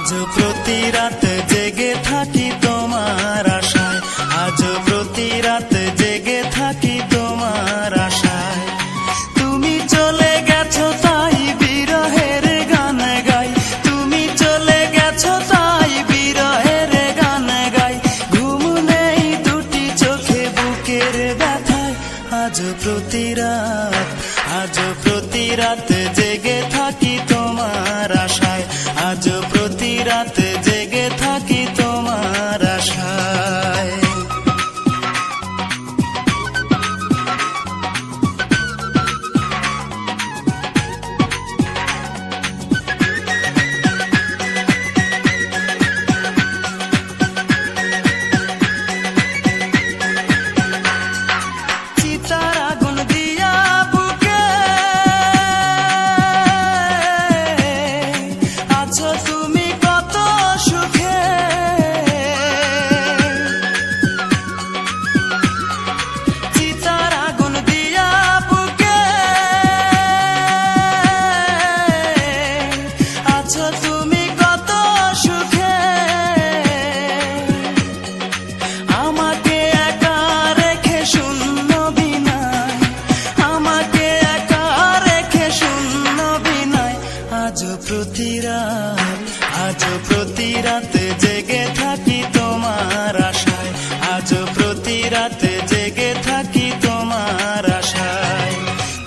আজ প্রতি রাত জেগে থাকি তোমার আশায়, আজ প্রতি রাত জেগে থাকি তোমার আশায়। তুমি চলে গেছো তাই বিরহের গান গাই, তুমি চলে গেছো তাই বিরহের গান গাই। ঘুম নেই দুটি চোখে বুকের ব্যথায়, আজ প্রতি রাত, আজ প্রতি রাত জেগে থাকি তোমার আশায়, আজ প্রতি রাত জেগে থাকি তোমার আশায়। চিতার আগুন দিয়া বুকে আছো তুমি কত সুখে, চিতার আগুন দিয়া বুকে আছো তুমি কত সুখে। আমাকে একা রেখে শূন্য বিনায়, আমাকে একা রেখে শূন্য বিনায়। আজ প্রতি রাত, আজ প্রতি রাত জেগে থাকি তোমার আশায়, আজ প্রতি রাত জেগে থাকি তোমার আশায়।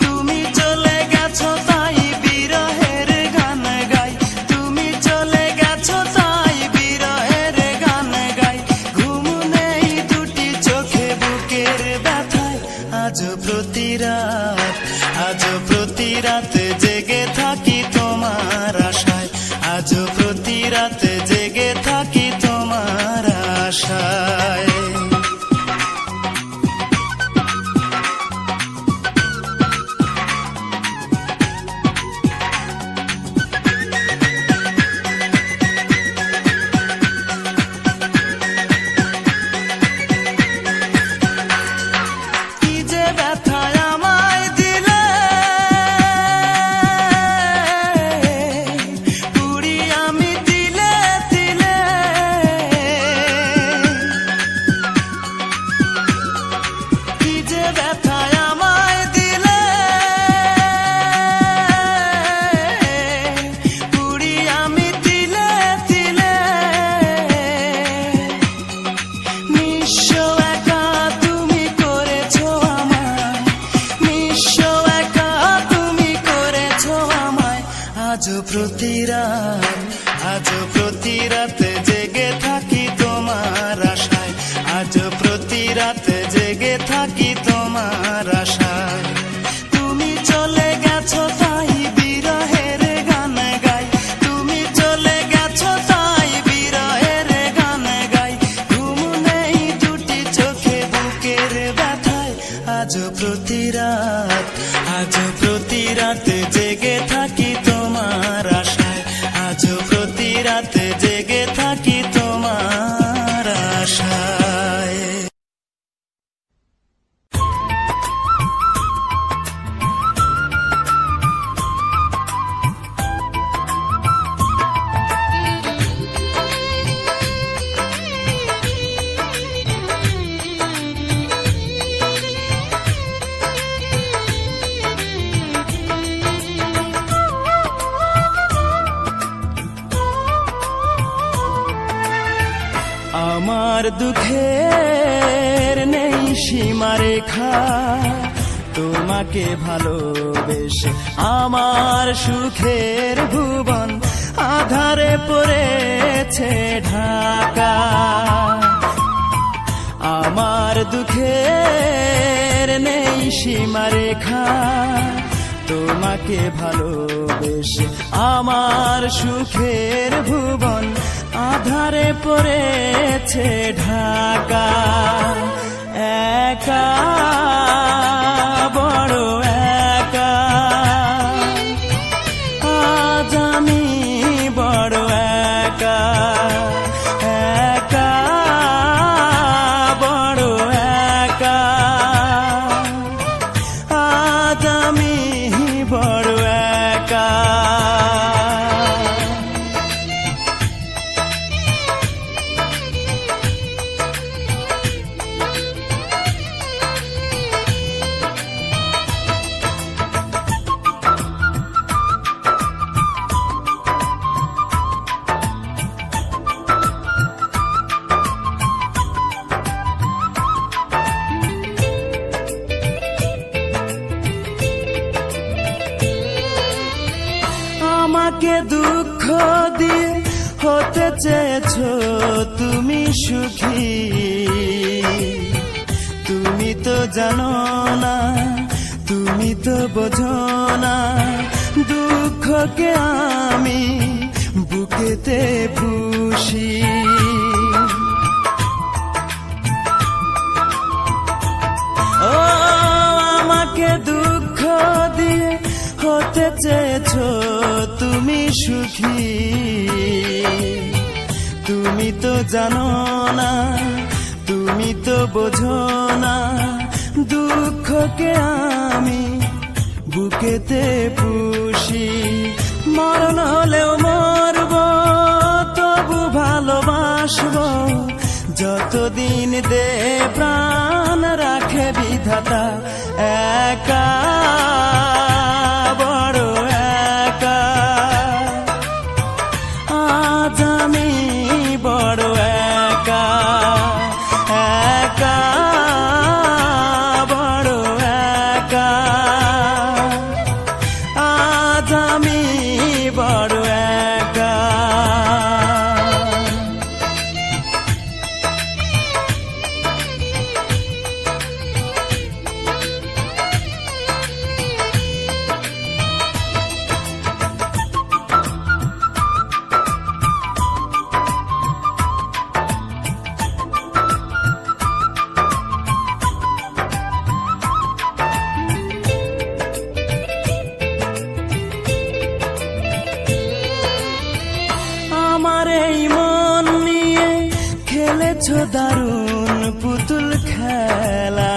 তুমি চলে গেছো তাই বিরহের গান গাই, তুমি চলে গেছো তাই বিরহের গান গাই। ঘুম নেই দুটি চোখে বুকের ব্যথায়, আজ প্রতি রাত, আজ প্রতি রাত জেগে থাকি তোমার আশায়, আজ প্রতি রাত জেগে থাকি তোমার আশায়। কি যে ব্যথায় আমায় দিলে, পুরি আমি দিলে দিলে। কি যে ব্যথায় আমায় দিলে, পুরি আমি দিলে দিলে। নিঃস্ব একা তুমি করেছো আমায়, নিঃস্ব একা তুমি করেছো আমায়। আজ প্রতি রাত, আজ প্রতি রাত জেগে থাকি তোমার আশায়, আজ প্রতি রাত জেগে থাকি তোমার আশায়। তুমি চলে গেছো তাই বিরহের গান গাই, তুমি চলে গেছো তাই বিরহের গান গাই। ঘুম নেই দুটি চোখে বুকের ব্যথায়, আজ প্রতি রাত, আজ প্রতি রাত জেগে থাকি তোমার আশায়, আজ প্রতি রাত জেগে থাকি তোমার আশায়। আমার দুঃখের নেই সীমারেখা, তোমাকে ভালোবেসে আমার সুখের ভুবন আধারে পড়েছে ঢাকা। আমার দুঃখের নেই সীমারেখা, তোমাকে ভালোবেসে আমার সুখের ভুবন আধারে পড়েছে ঢাকা। একা বড় একা, আজ আমি বড় একা। একা বড় একা, আজ আমি বড় একা। আমাকে দুঃখ দিয়ে হতে চেয়েছো তুমি সুখী, তুমি তো জানো না, তুমি তো বোঝো না, দুঃখকে আমি বুকেতে পুষি। ও আমাকে দুঃখ দিয়ে হতে চেয়েছো তুমি সুখী, তুমি তো জানো না, তুমি তো বোঝো না, দুঃখকে আমি বুকেতে পুষি। মরণ হলেও মরব, তবু ভালোবাসবো, যতদিন দে প্রাণ রাখে বিধাতা। একা বড় একা, আজ আমি বড় একা, একা বড় একা, আজ আমি বড় একা। আমার এই মন নিয়ে খেলেছো দারুণ পুতুল খেলা,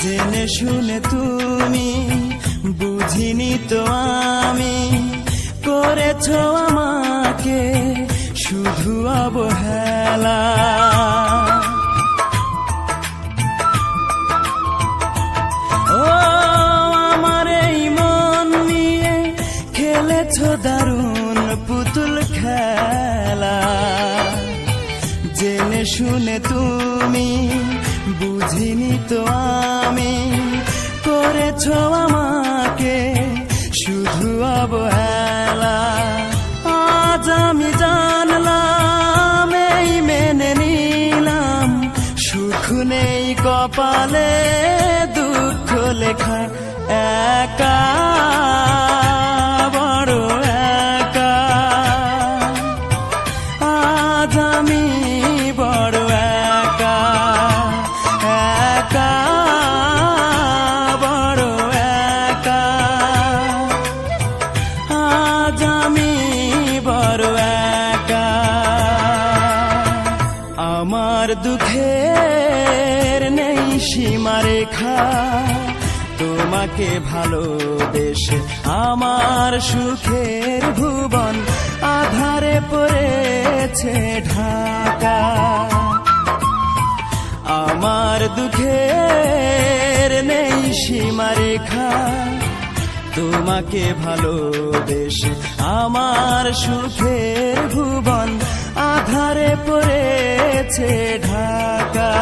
জেনে শুনে তুমি বুঝিনি তো আমি, করেছো আমাকে শুধু অবহেলা। ও আমার এই মন নিয়ে খেলেছো দারুণ পুতুল খেলা, জেনে শুনে তুমি বুঝিনি তো আমি, করেছো আমাকে শুধু অবহেলা। আজ আমি জানলাম, এই মেনে নিলাম, সুখ নেই কপালে, দুঃখ লেখা। একা বড় একা, আজ আমি বড় একা, একা বড় একা, আজ আমি বড় একা। আমার দুঃখের নেই সীমারেখা, তোমাকে ভালোবেসে আমার সুখের ভুবন আধারে পড়েছে ঢাকা। আমার দুঃখের নেই সীমারেখা, তোমাকে ভালোবেসে আমার সুখের ভুবন আধারে পড়েছে ঢাকা।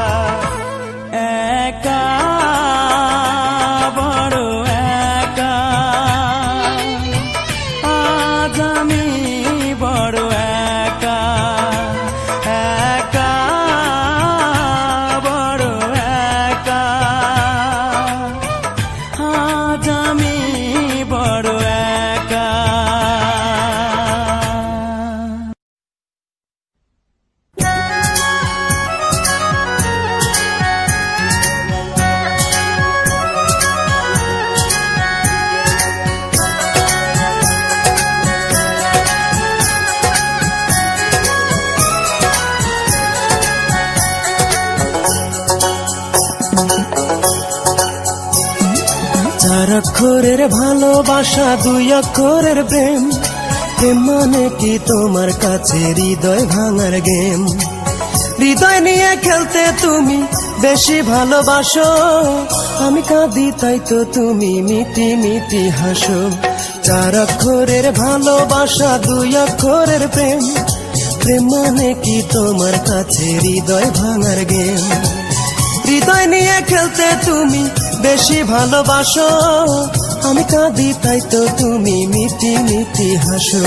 একা বড় একা, আজ আমি বড় একা, একা বড় একা, আজ আমি বড় একা। চার অক্ষরের ভালোবাসা, দুই অক্ষরের প্রেম, প্রেম মানে কি তোমার কাছে হৃদয় ভাঙার গেম। হৃদয় নিয়ে খেলতে তুমি বেশি ভালোবাসো, আমি কাঁদি তাই তো তুমি মিটি মিটি হাসো। চার অক্ষরের ভালোবাসা, দুই অক্ষরের প্রেম, প্রেম মানে কি তোমার কাছে হৃদয় ভাঙার গেম। হৃদয় নিয়ে খেলতে তুমি বেশি ভালোবাসো, আমি কাঁদি তাই তো তুমি মিটি মিটি হাসো,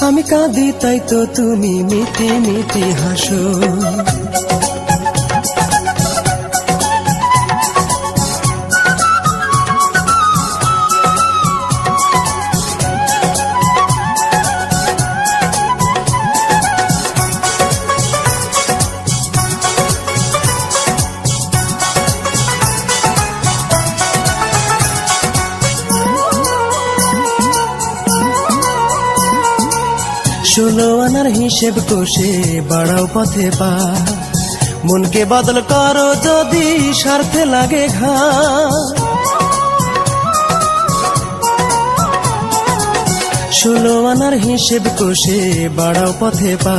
আমি কাঁদি তাই তো তুমি মিটি মিটি হাসো। ষোলো আনার হিসেব কষে বাড়াও পথে পা, মনকে বদল করো যদি স্বার্থে লাগে ঘা। ষোলো আনার হিসেব কষে বাড়াও পথে পা,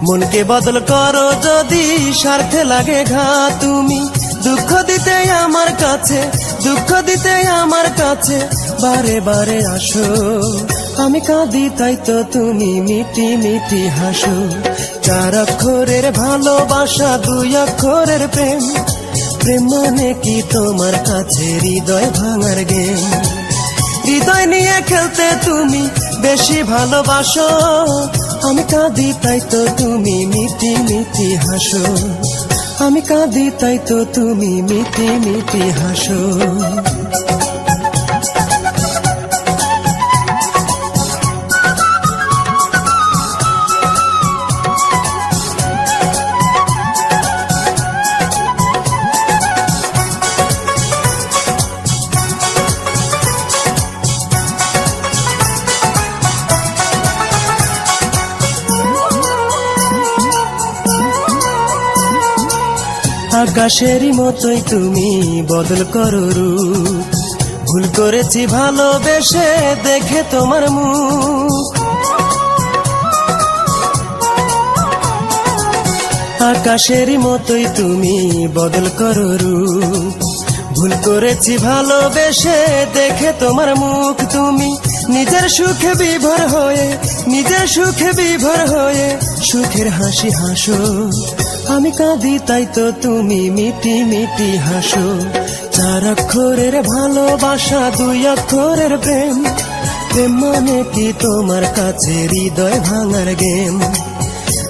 মনকে বদল করো যদি স্বার্থে লাগে ঘা। তুমি দুঃখ দিতে আমার কাছে, দুঃখ দিতে আমার কাছে বারে বারে আসো, আমি কাঁদি তাই তো তুমি মিটি মিটি হাসো। চার অক্ষরের ভালোবাসা, দুই অক্ষরের প্রেম, প্রেম মানে কি তোমার কাছে হৃদয় ভাঙার গেম। হৃদয় নিয়ে খেলতে তুমি বেশি ভালোবাসো, আমি কাঁদি তাই তো তুমি মিটি মিটি হাসো, আমি কাঁদি তাই তো তুমি মিটি মিটি হাসো। আকাশেরই মতোই তুমি বদল করো রূপ, ভুল করেছি ভালোবেসে দেখে তোমার মুখ। আকাশেরই মতোই তুমি বদল করো রূপ, ভুল করেছি ভালোবেসে দেখে তোমার মুখ। তুমি নিজের সুখে বিভোর হয়ে, নিজের সুখে বিভোর হয়ে সুখের হাসি হাসো, আমি কাঁদি তাই তো তুমি মিটি মিটি হাসো। চার অক্ষরের ভালোবাসা, দুই অক্ষরের প্রেম, প্রেম মানে কি তোমার কাছে হৃদয় ভাঙার গেম।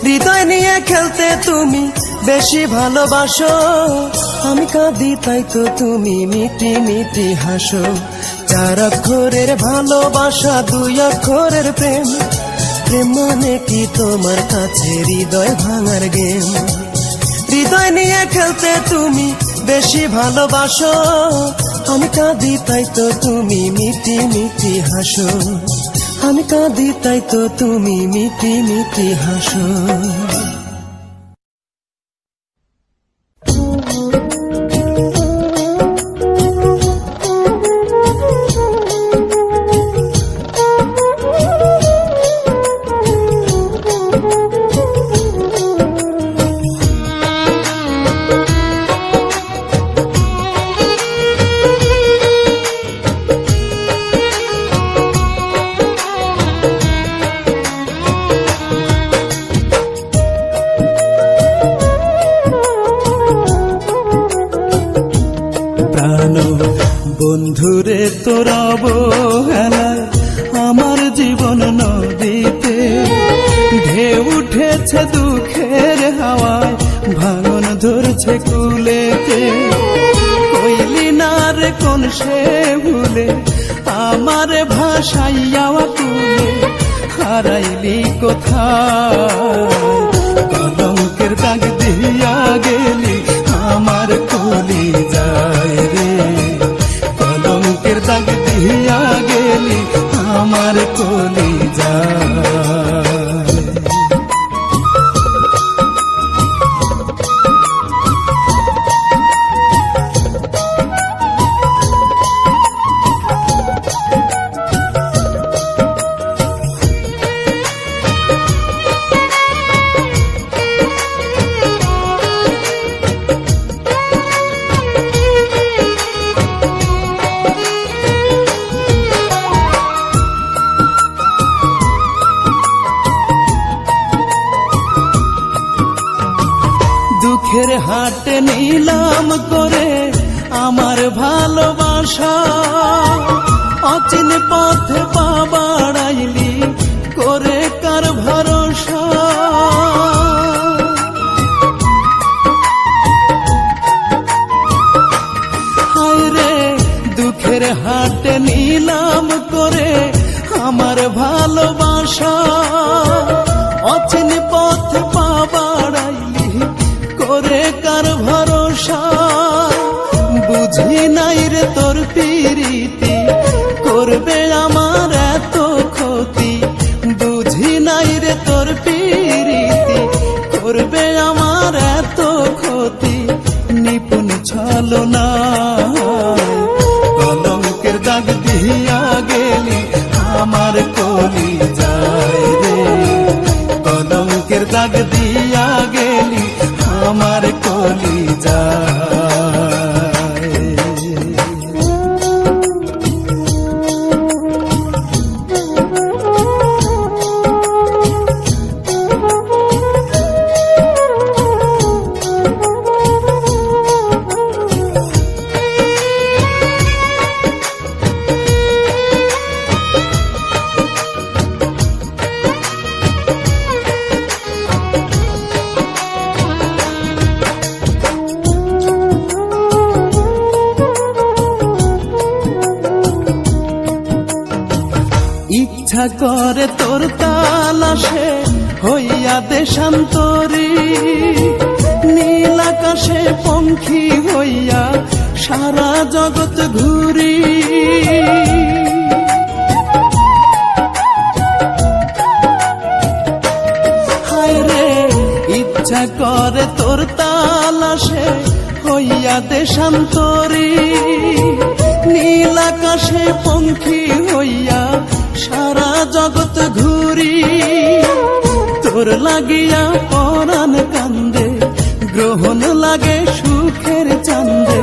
হৃদয় নিয়ে খেলতে তুমি বেশি ভালোবাসো, আমি কাঁদি তাই তো তুমি মিটি মিটি হাসো। চার অক্ষরের ভালোবাসা, দুই অক্ষরের প্রেম, প্রেম মানে কি তোমার কাছে হৃদয় ভাঙার গেম। হৃদয় নিয়ে খেলতে তুমি বেশি ভালোবাসো, আমি কাঁদি তাই তো তুমি মিটি মিটি হাসো, আমি কাঁদি তাই তো তুমি মিটি মিটি হাসো। বন্ধুরে তোর অবহেলায় আমার জীবন নদীতে ঢেউ উঠেছে, দুঃখের হাওয়ায় ভাঙন ধরছে কুলেতে। কইলি না রে কোন সে ভুলে আমার ভাসাইয়া তুলে, হারাইলি কোথায় কলঙ্কের দাগ দিয়া গেলি আমার কলি যায় রে, কলঙ্কের দাগ দিয়া গেলি আমার কলি যায়। দুঃখের হাটে নিলাম করে আমার ভালোবাসা, আশা, অচিন পথে পা বাড়াইলি করে কার ভরসা। হায় রে দুঃখের হাটে নিলাম করে আমার ভালোবাসা, অচিন পথে পা বাড়াইলি করে কার ভরসা। বুঝি নাই রে তোর পিরিতি করবে আমার এত ক্ষতি, বুঝি নাই রে তোর পিরিতি করবে আমার এত ক্ষতি। নিপুণ ছলনা কলঙ্কের দাগ দিয়া গেলি আমার কলি যায় রে, কলঙ্কের দাগ দিয়া গেলি আমার কলি যায়। ইচ্ছা করে তোর তালাশে হইয়া দেশান্তরী, নীল আকাশে পঙ্খী হইয়া সারা জগৎ ঘুরি। হায় রে ইচ্ছা করে তোর তালাশে হইয়া দেশান্তরী, নীল আকাশে পঙ্খী হইয়া সারা জগৎ ঘুরি। তোর লাগিয়া পরাণ কান্দে গ্রহণ লাগে সুখের চান্দে,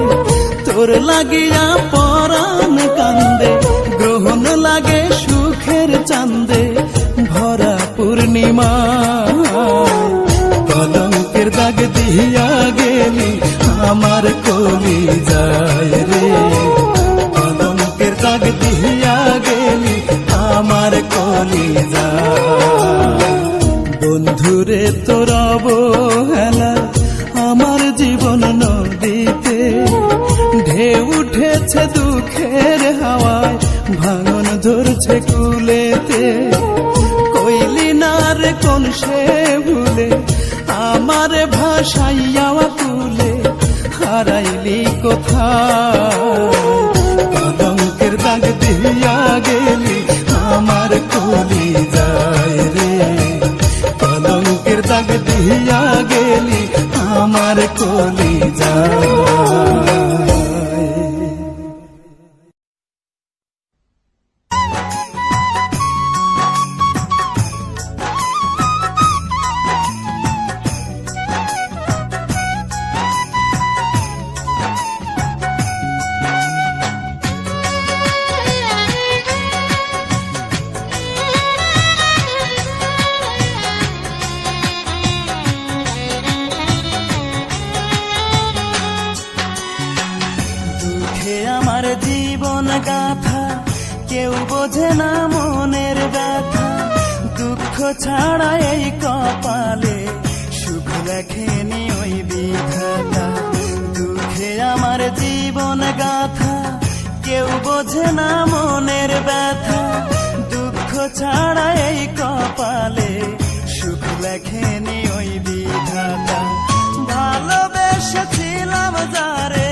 তোর লাগিয়া পরাণ কান্দে গ্রহণ লাগে সুখের চান্দে। ভরা পূর্ণিমা কলঙ্কের দাগ দিয়া গেলি আমার কলি যায় রে, কলঙ্কের দাগ দিয়া গেলি আমার কলি যায়। বন্ধুরে তোর অবহেলা আমার জীবন নদীতে, ঢেউ উঠেছে দুঃখের হাওয়ায় ভাঙন ধরছে কুলেতে। কইলি না রে কোন সে ভুলে আমার ভাসাইয়া কুলে, হারাইলি কোথায় কলঙ্কের দাগ দিয়া গেলি আমার কলি যায় রে, কলঙ্কের দাগ দিয়া গেলি আমার কলি যায়। আমার জীবন গাথা কেউ বোঝে না মনের ব্যথা, দুঃখ ছাড়া এই কপালে সুখ লেখেনি ওই বিধাতা। দুঃখে আমার জীবন গাথা কেউ বোঝে না মনের ব্যথা, দুঃখ ছাড়া এই কপালে সুখ লেখেনি ওই বিধাতা। ভালোবেসেছিলাম যারে,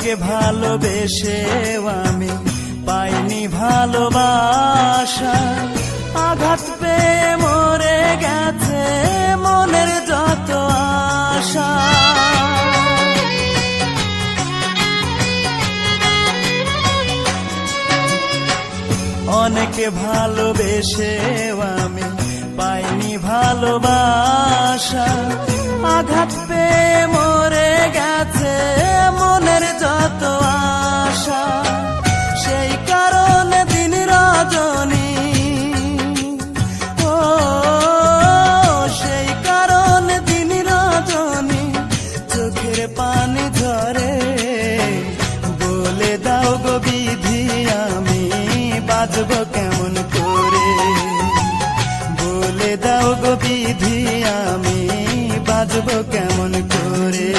অনেকে ভালোবেসেও আমি পাইনি ভালোবাসা, আঘাত পেয়ে মরে গেছে মনের যত আশা। অনেকে ভালোবেসেও আমি পাইনি ভালোবাসা, আঘাত পেয়ে মরে গেছে মনের যত আশা। সেই কারণে দিন রজনী, ও সেই কারণে দিন রজনী চোখের পানি ঝরে। বলে দাও গো বিধি আমি বাঁচব কেমন করে, বলে দাও গো বিধি আমি বাঁচব কেমন করে।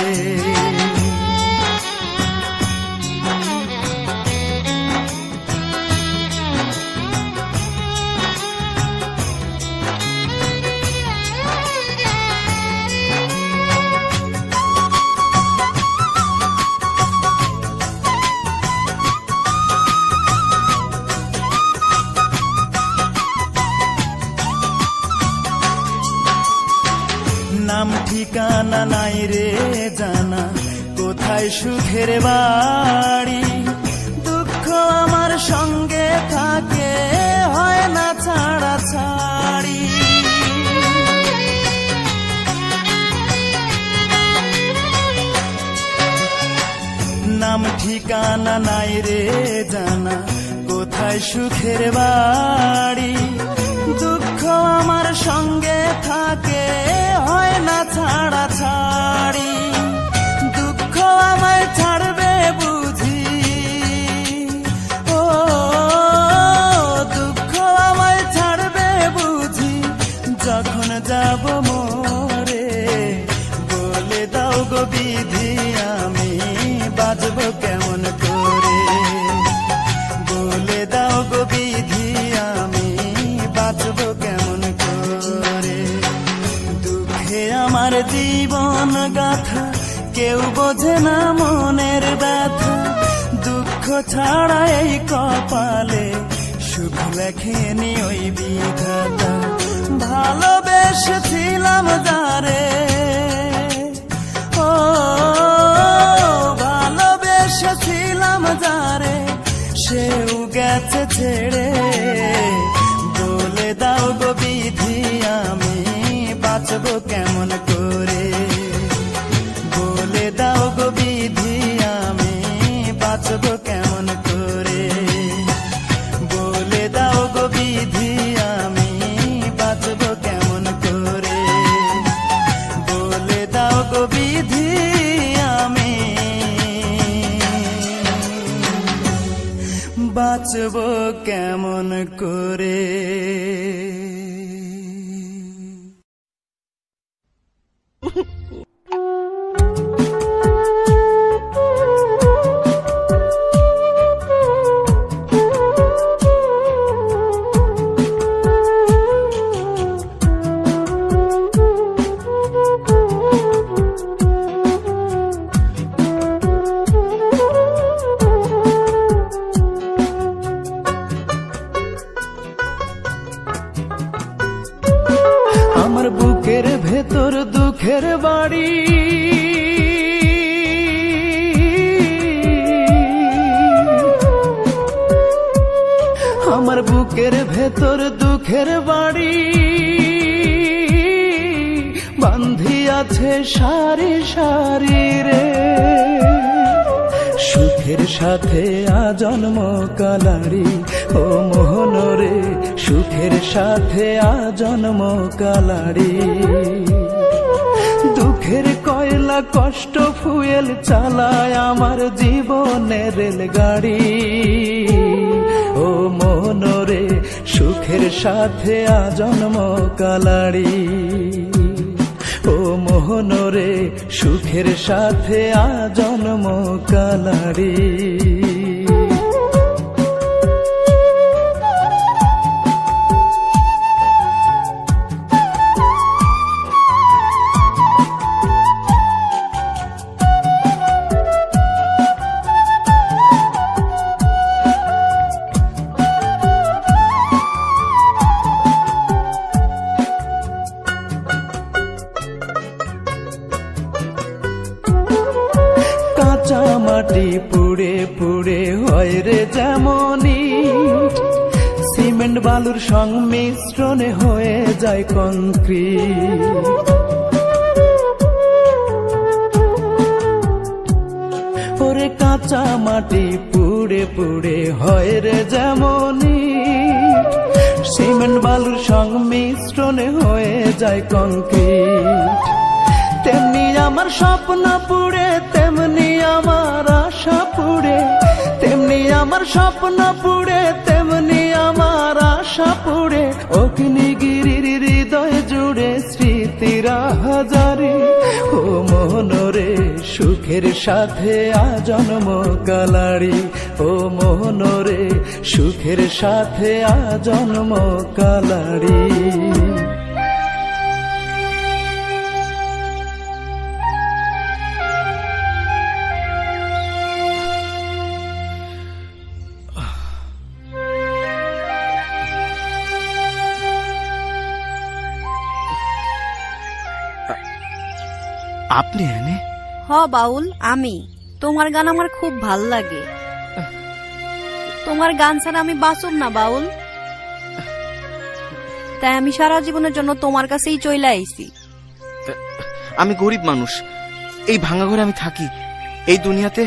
নাম ঠিকানা নাই রে জানা, কোথায় সুখের বাড়ি। দুঃখ আমার সঙ্গে থাকে, হয় না ছাড়া ছাড়ি। নাম ঠিকানা নাই রে জানা, কোথায় সুখের বাড়ি। দুঃখ আমার সঙ্গে থাকে, হয় না ছাড়া ছাড়ি। দুঃখ আমায় ছাড়বে বুঝি, ও দুঃখ আমায় ছাড়বে বুঝি যখন যাব মোরে। বলে দাও গো বিধি আমি বাঁচব কেমন করে, বলে দাও গো বিধি আমি বাঁচব কেমন করে। দুঃখে আমার জীবন গাথা, কেউ বোঝে না মনের ব্যথা। দুঃখ ছাড়া এই কপালে সুখ লেখেনি ওই বিধাতা। ভালোবেসেছিলাম যারে, ও ভালোবেসেছিলাম যারে সেও গেছে ছেড়ে। বলে দাও গো বিধি আমি বাঁচব কেমন করে, বলে দাও গো বিধি আমি বাঁচব কেমন করে, বলে দাও গো বিধি আমি বাঁচব কেমন করে, বলে দাও গো বিধি আমি বাঁচব কেমন করে। আমার বুকের ভেতর দুঃখের বাড়ি, আমার বুকের ভেতর দুঃখের বাড়ি। বান্ধি আছে সারি সারি রে, সুখের সাথে আজন্ম কালারি। ও মোহন রে, সুখের সাথে আজন্ম কালারি। দুঃখের কয়লা কষ্ট ফুয়েল চালায় আমার জীবনের রেলগাড়ি। ও মোহন রে, সুখের সাথে আজন্ম কালারি। ও মোহন রে, সুখের সাথে আজন্ম কালারি। পুড়ে পুড়ে হয় রে যেমনি সিমেন্ট বালুর সংমিশ্রণে হয়ে যায় কংক্রিট। ওরে কাঁচা মাটি পুড়ে পুড়ে হয় রে যেমনি সিমেন্ট বালুর সংমিশ্রণে হয়ে যায় কংক্রিট। তেমনি আমার স্বপ্ন পুড়ে, তেমনি আমার আশা পুড়ে, তেমনি আমার স্বপ্ন পুড়ে, তেমনি আমার আশা পুড়ে। অগ্নিগিরির হৃদয় জুড়ে স্মৃতিরা হাজারি। ও মোহনরে সুখের সাথে আজন্ম কালাড়ি। ও মোহনরে সুখের সাথে আজন্ম কালাড়ি। আপনি এনে? হ বাউল, আমি। তোমার গান আমার খুব ভাল লাগে। তোমার গান ছাড়া আমি বাঁচব না বাউল। তাই আমি সারা জীবনের জন্য তোমার কাছেই চলে আইছি। আমি গরিব মানুষ, এই ভাঙা ঘরে আমি থাকি। এই দুনিয়াতে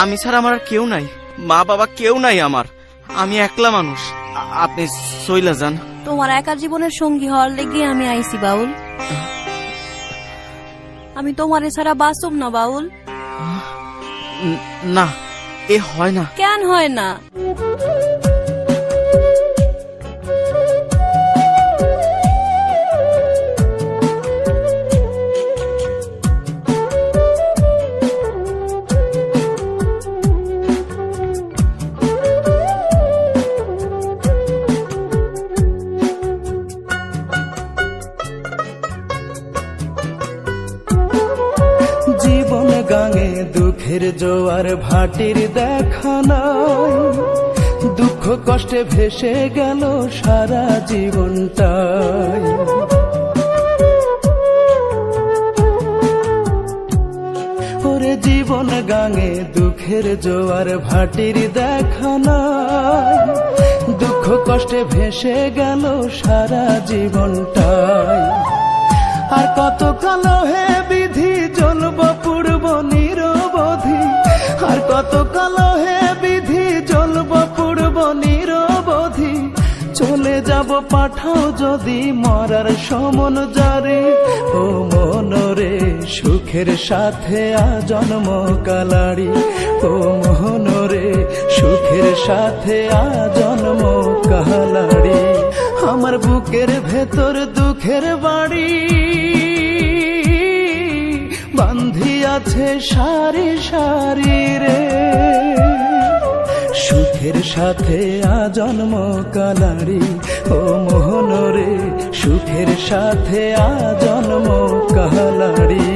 আমি ছাড়া আমার আর কেউ নাই, মা বাবা কেউ নাই আমার। আমি একলা মানুষ। আপনি চইলা যান। তোমার একা জীবনের সঙ্গী হওয়ার লেগে আমি আইছি বাউল। আমি তোমারে ছাড়া বাঁচব না বাউল। না, এ হয় না। কেন হয় না? জীবন গাঙে দুঃখের জোয়ার ভাটির দেখা নাই। দুঃখ কষ্টে ভেসে গেল সারা জীবনটাই। ওরে জীবন গাঙে দুঃখের জোয়ার ভাটির দেখা নাই। দুঃখ কষ্টে ভেসে গেল সারা জীবনটাই। আর কত কালো হে বিধি জ্বলব পূর্ব নিরবধি। আর কত কালো হে বিধি জ্বলব পূর্ব নিরবধি। চলে যাব পাঠাও যদি মরার সমন জারি। ও মনরে সুখের সাথে আজন্ম কালাড়ি। ও মনরে সুখের সাথে আজন্ম কালাড়ি। আমার বুকের ভেতর দুঃখের বাড়ি বান্ধি আছে সারি সারি রে। সুখের সাথে আজন্ম কালাড়ি। ও মোহনরে সুখের সাথে আজন্ম কালাড়ি।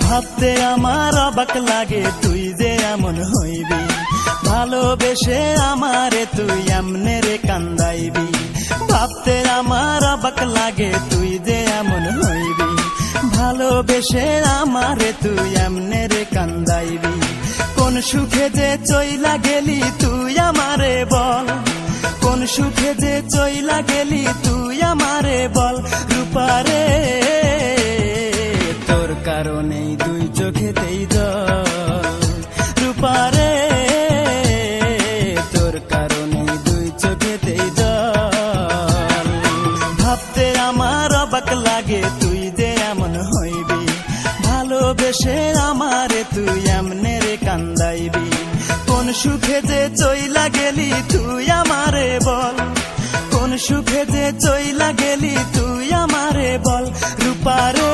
ভাবতে আমার অবাক লাগে তুই যে এমন হইবি। ভালোবেসে আমারে তুই এমনে রে কান্দাইবি। ভাবতে আমার অবাক লাগে তুই যে এমন হইবি। ভালোবেসে আমারে তুই এমনে রে কান্দাইবি। কোন সুখে যে চইলা গেলি তুই আমারে বল। কোন সুখে যে চইলা গেলি তুই আমারে বল। রূপারে তোর কারণেই দুই চোখেতেই জল। রূপারে তোর কারণেই দুই চোখেতেই জল। ভাবতে আমার অবাক লাগে তুই যে এমন হইবি। ভালোবেসে আমারে তুই এমনে রে কান্দাইবি। কোন সুখে যে চইলা গেলি তুই আমারে বল। কোন সুখে যে চইলা গেলি তুই আমারে বল। রূপারে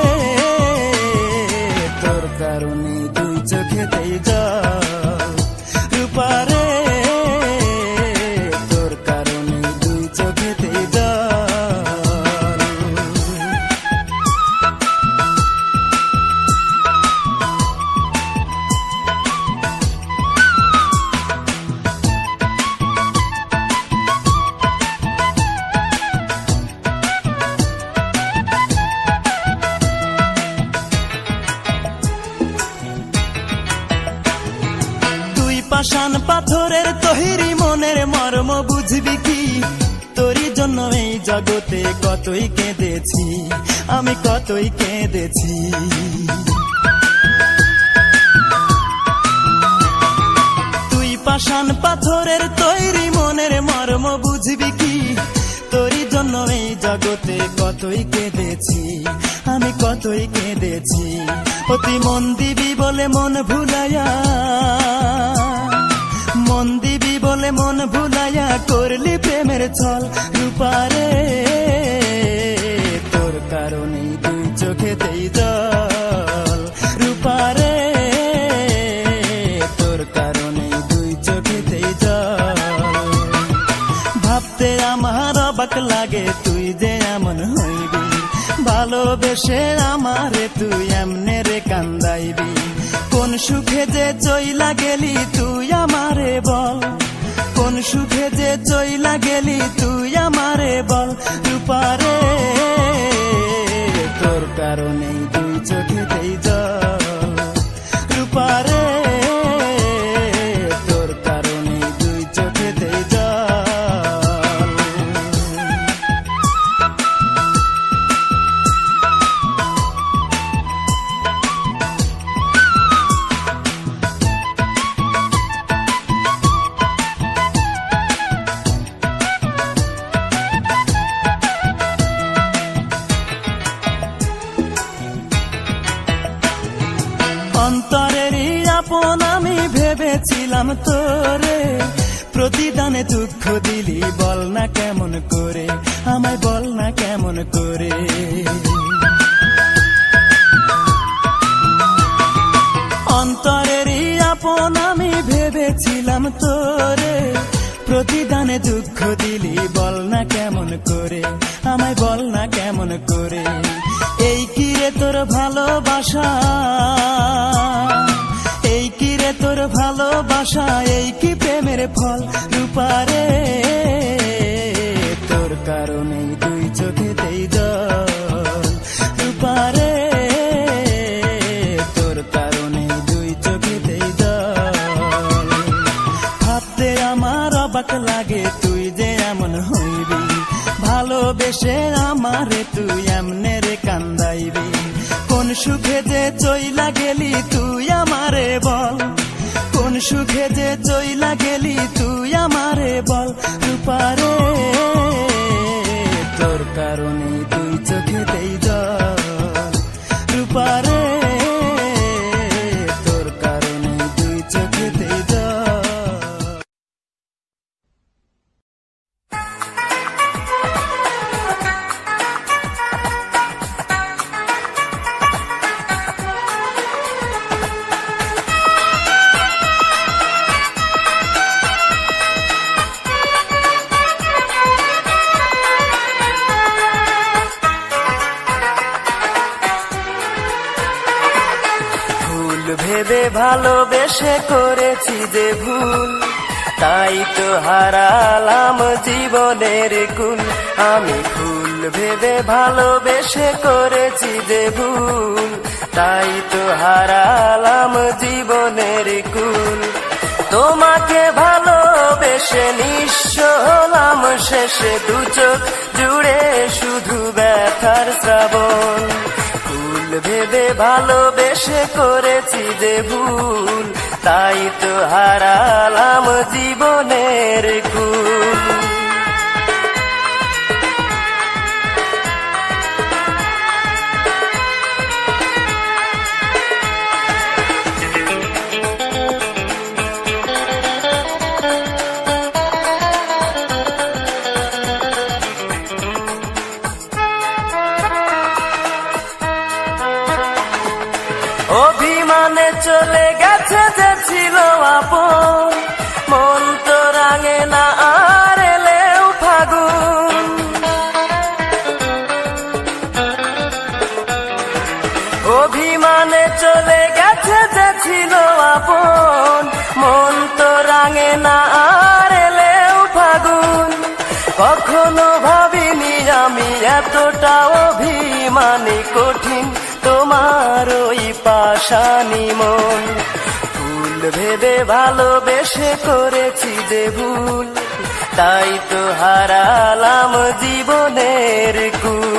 তোর কারণে দুই চোখেতেই জল। রূপারে তোর কারণে জগতে কতই কেঁদেছি, আমি কতই কেঁদেছি। তুই পাষাণ পাথরের তৈরি মনের মর্ম বুঝবি কি, তোরই জন্য এই জগতে কতই কেঁদেছি, আমি কতই কেঁদেছি। অতি মন দিবি বলে মন ভুলাইয়া, মন দিবি বলে মন ভুলাইয়া করলি প্রেমের ছল। রূপারে তোর কারণেই দুই চোখেতেই জল, রূপারে তোর কারণেই দুই চোখেতেই জল। ভাবতে আমার অবাক লাগে তুই যে এমন হইবি, ভালোবেসে আমারে তুই এমনে রে কান্দাইবি। কোন সুখে যে চইলা গেলি তুই আমারে বল, কোন সুখে যে চইলা গেলি তুই আমারে বল। রূপারে তোর কারণেই দুই চোখেতেই জল, রূপারে তোর কারণেই দুই চোখেতেই জল। অন্তরেরই আপন আমি ভেবেছিলাম তোরে, প্রতিদানে দুঃখ দিলি বল না কেমন করে, আমায় বল না কেমন করে। অন্তরেরই আপন আমি ভেবেছিলাম তোরে, প্রতিদানে দুঃখ দিলি বল না কেমন করে, আমায় বল না কেমন করে। এই কি রে তোর ভালোবাসা, এই কি রে তোর ভালোবাসা, এই কি প্রেমের ফল। রূপারে তোর কারণেই দুই চোখেতেই জল, রূপারে তোর কারণেই দুই চোখেতেই জল। ভাবতে আমার অবাক লাগে তুই যে এমন হইবি, ভালোবেসে আমারে তুই এমনে রে কান্দাইবি। কোন সুখে যে চইলা গেলি তুই আমারে বল, কোন সুখে যে চইলা গেলি তুই আমারে বল। রূপারে তোর কারণেই দুই চোখেতেই জল, রূপারে তোর কারণেই দুই চোখেতেই জল। ভেবে ভালোবেসে করেছি যে ভুল, তাই তো হারালাম জীবনের কুল। আমি ভুল ভেবে ভালোবেসে করেছি যে ভুল, তাই তো হারালাম জীবনের কুল। তোমাকে ভালোবেসে নিঃস্ব হলাম শেষে, দু চোখ জুড়ে শুধু ব্যথার শ্রাবণ। ভুল ভেবে ভালোবেসে করেছি যে ভুল, তাই তো হারালাম জীবনের কুল। অভিমানে চলে গেছে যে ছিল আপন, মন তো রাঙে না আর এলেও ফাগুন। অভিমানে চলে গেছে যে ছিল আপন, মন তো রাঙে না আর এলেও ফাগুন। কখনো ভাবিনি আমি এতটা অভিমানী কঠিন তোমার ওই পাষাণী মন। ভুল ভেবে ভালোবেসে করেছি যে ভুল, তাই তো হারালাম জীবনের কুল।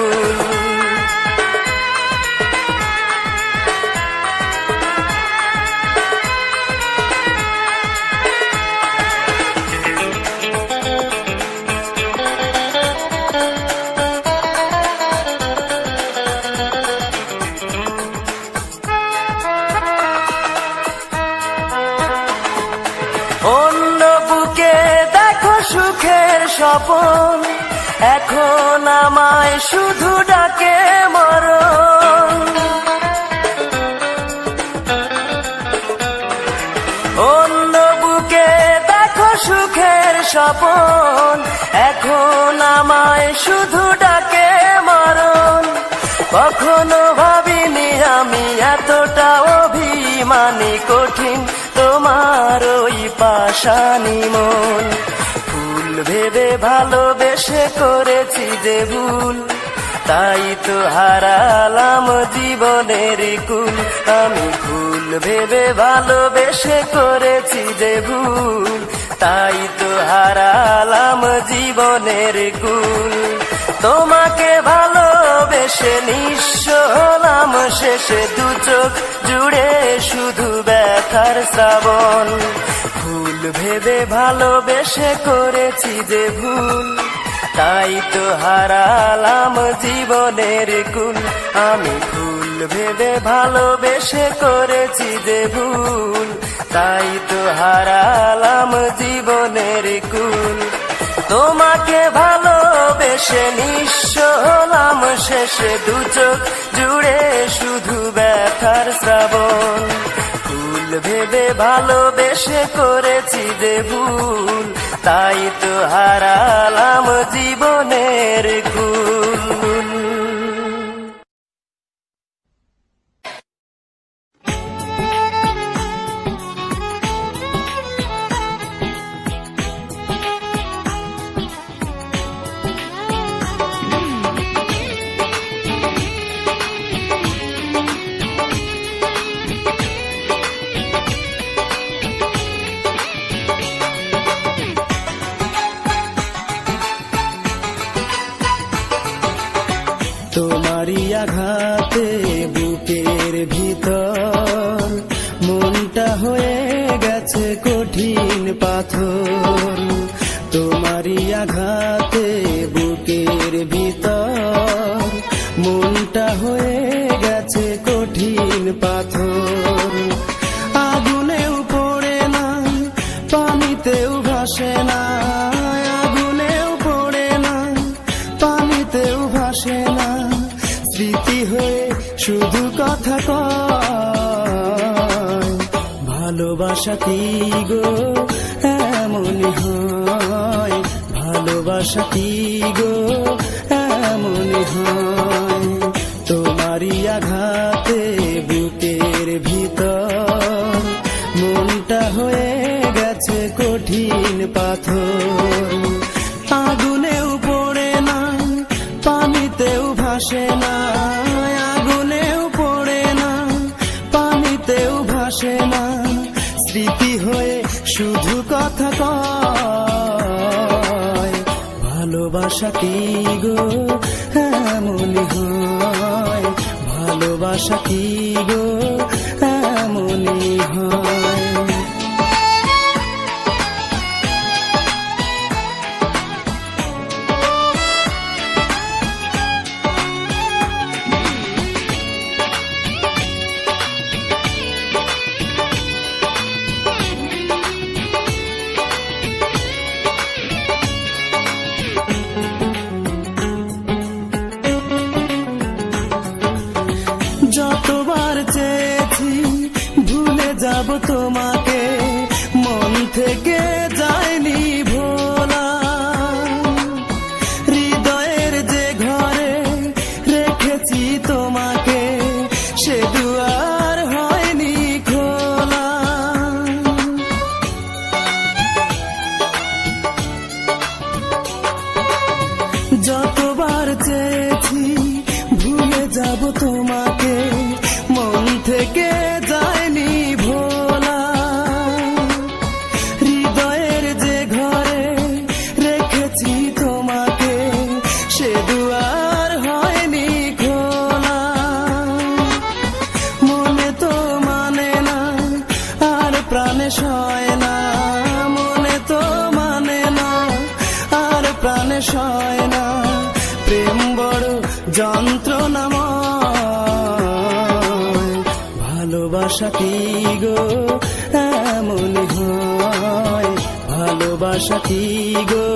অন্য বুকে দেখো সুখের স্বপন, এখন আমায় শুধু ডাকে মরণ। অন্য বুকে দেখো সুখের স্বপন, এখন আমায় শুধু ডাকে মরণ। কখনো ভাবিনি আমি এতটা অভিমানী কঠিন তোমার ওই পাষাণী মন। ফুল ভেবে ভালোবেসে করেছি যে ভুল, তাই তো হারালাম জীবনের কুল। আমি ভুল ভেবে ভালোবেসে করেছি যে ভুল, তাই তো হারালাম জীবনের কুল। তোমাকে ভালোবেসে নিঃস্ব হলাম শেষে, দু চোখ জুড়ে শুধু ব্যথার শ্রাবণ। ভুল ভেবে ভালোবেসে করেছি যে ভুল, তাই তো হারালাম জীবনের কুল। আমি ভুল ভেবে ভালোবেসে করেছি যে ভুল, তাই তো হারালাম জীবনের কুল। তোমাকে ভালোবেসে নিঃস্ব হলাম শেষে, দু চোখ জুড়ে শুধু ব্যথার শ্রাবণ। ভুল ভেবে ভালোবেসে করেছি যে ভুল, তাই তো হারালাম জীবনের কুল। তোমারই আঘাতে বুকের ভিতর মনটা হয়ে গেছে কঠিন পাথর। তোমারই আঘাতে বুকের ভিতর মনটা হয়ে গেছে কঠিন পাথর। আগুনেও পড়ে না, পানিতেও ভাসে না, আগুনেও পড়ে না, পানিতেও ভাসে না। স্মৃতি হয়ে শুধু কথা কয়, ভালোবাসা কি গো এমনই হয়, ভালোবাসা কি গো এমনই হয়। তোমারই আঘাতে বুকের ভিতর মনটা হয়ে গেছে কঠিন পাথর। আগুনেও পড়ে না, পানিতেও ভাসে না, আগুনেও পড়ে না, পানিতেও ভাসে না। স্মৃতি হয়ে শুধু কথা কয়, ভালোবাসা কি গো এমনই হয়, ভালোবাসা কি গো এমনই হয়। যতবার চেয়েছি ভুলে যাব তোমাকে, মন থেকে যায়নি ভোলা। হৃদয়ের যে ঘরে রেখেছি তোমাকে, সে দুয়ার হয়নি খোলা। যতবার চেয়েছি ভুলে যাব তোমাকে, মন থেকে যায়নি ভোলা। প্রাণে সয় না, প্রেম বড় যন্ত্রণাময়। ভালোবাসা কি গো এমনই হয়, ভালোবাসা কি গো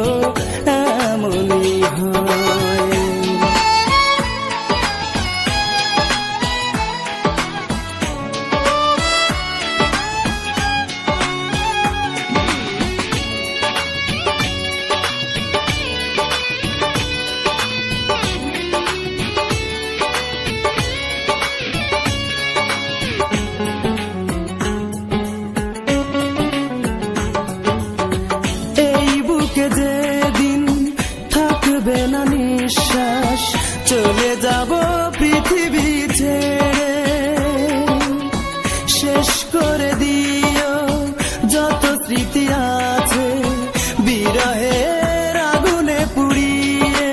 এমনই হয়। নিঃশ্বাস চলে যাব পৃথিবী ছেড়ে, শেষ করে দিও যত স্মৃতি আছে বিরহের আগুনে পুড়িয়ে।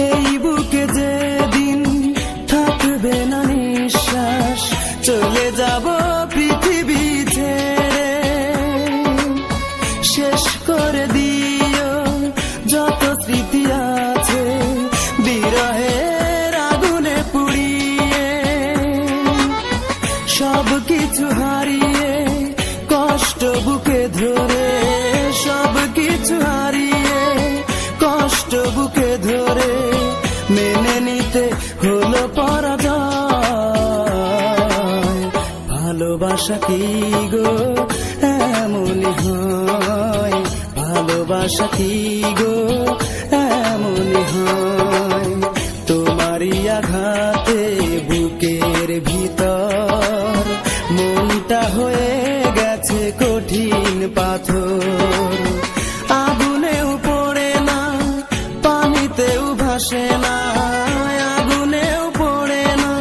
এই বুকে যেদিন থাকবে না নিঃশ্বাস চলে যাব পৃথিবী ছেড়ে, শেষ করে দিও যত স্মৃতি আছে বিরহের আগুনে পুড়িয়ে। সব কিছু হারিয়ে কষ্ট বুকে ধরে, সব কিছু হারিয়ে কষ্ট বুকে ধরে মেনে নিতে হলো পরাজয়। ভালোবাসা কি গো এমনই হয়, ভালোবাসা কি গো এমনই হয়। তোমারই আঘাতে বুকের ভিতর মনটা হয়ে গেছে কঠিন পাথর। আগুনেও পড়ে না, পানিতেও ভাসে না, আগুনেও পড়ে না,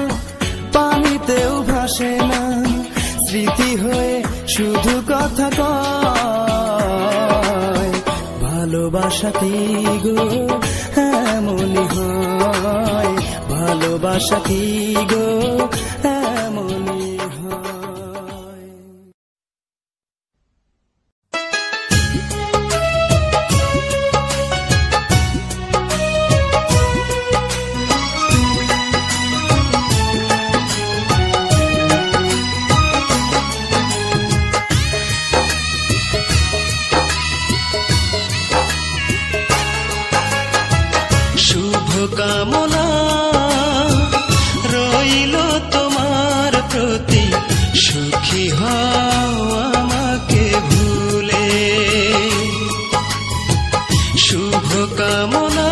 পানিতেও ভাসে না, স্মৃতি হয়ে শুধু কথা কয়। ভালোবাসা কি গো এমনই হয়, ভালোবাসা কি গো এমনই হয়। কামনা রইল তোমার প্রতি, সুখী হও আমাকে ভুলে। শুভ কামনা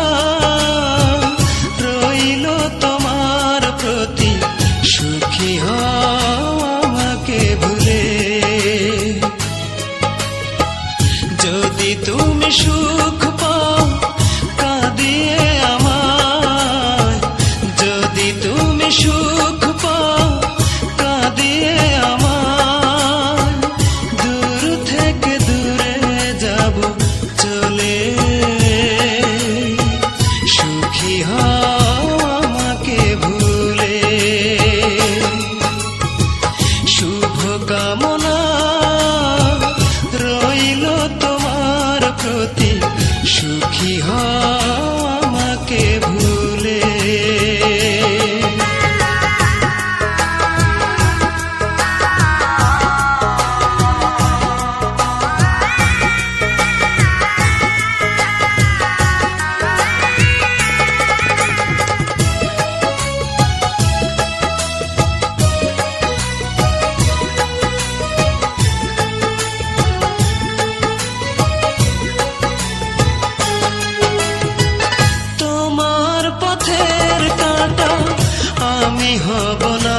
রইল তোমার প্রতি, সুখী হও আমাকে ভুলে। যদি তুমি সুখ পাও কাঁদিয়ে আমায়, যদি তুমি সুখ পাও কাঁদিয়ে আমায়, দূর থেকে দূরে যাব চলে। সুখী হও আমাকে ভুলে। শুভ কামনা রইল তোমার প্রতি, সুখী হও আমাকে ভুলে। আমি হব না,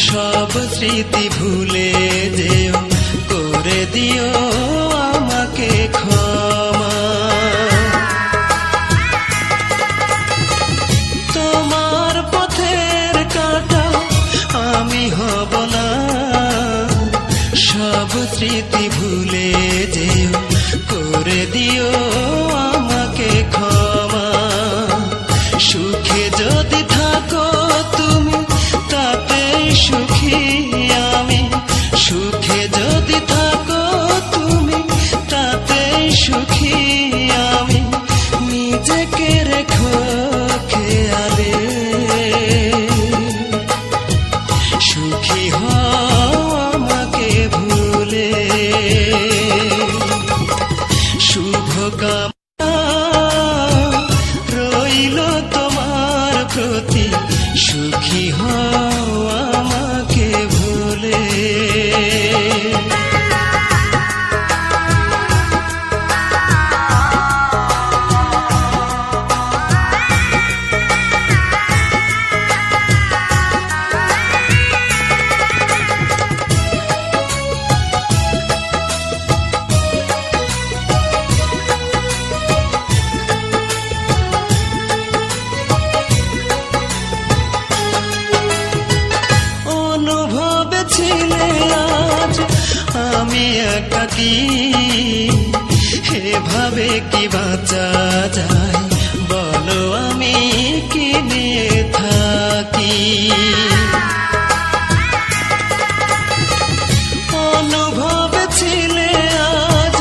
সব স্মৃতি ভুলে যেও, করে দিও আমাকে ক্ষমা। তোমার পথের কাঁটা আমি হব না, সব স্মৃতি ভুলে যেও, করে দিও আমাকে ক্ষমা। সুখে যদি থাকো তুমি তাতেই সুখী আমি, সুখে যদি থাকো তুমি তাতেই সুখী আমি, নিজেকে রেখো খেয়ালে, সুখী হও আমাকে ভুলে। শুভকামনা রইল তোমার প্রতি, সুখী হও আমাকে ভুলে। অনুভবে ছিলে আজ আমি একাকী, এভাবে কি বাঁচা যায় বলো, আমি কি নিয়ে থাকি। অনুভবে ছিলে আজ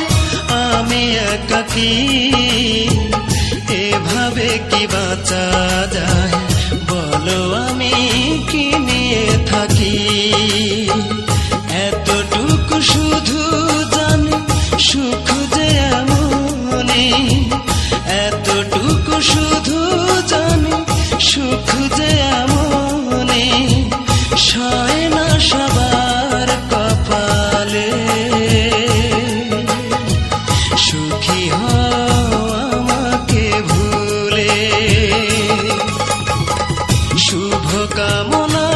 আমি একাকী, এভাবে কি বাঁচা যায় বলো, আমি কি নিয়ে থাকি। এতটুকু শুধু জানি সুখ যে এমনই, এতটুকু শুধু জানি সুখ যে এমনই, সয় না সবার কপালে, সুখী হও আমাকে ভুলে। শুভকামনা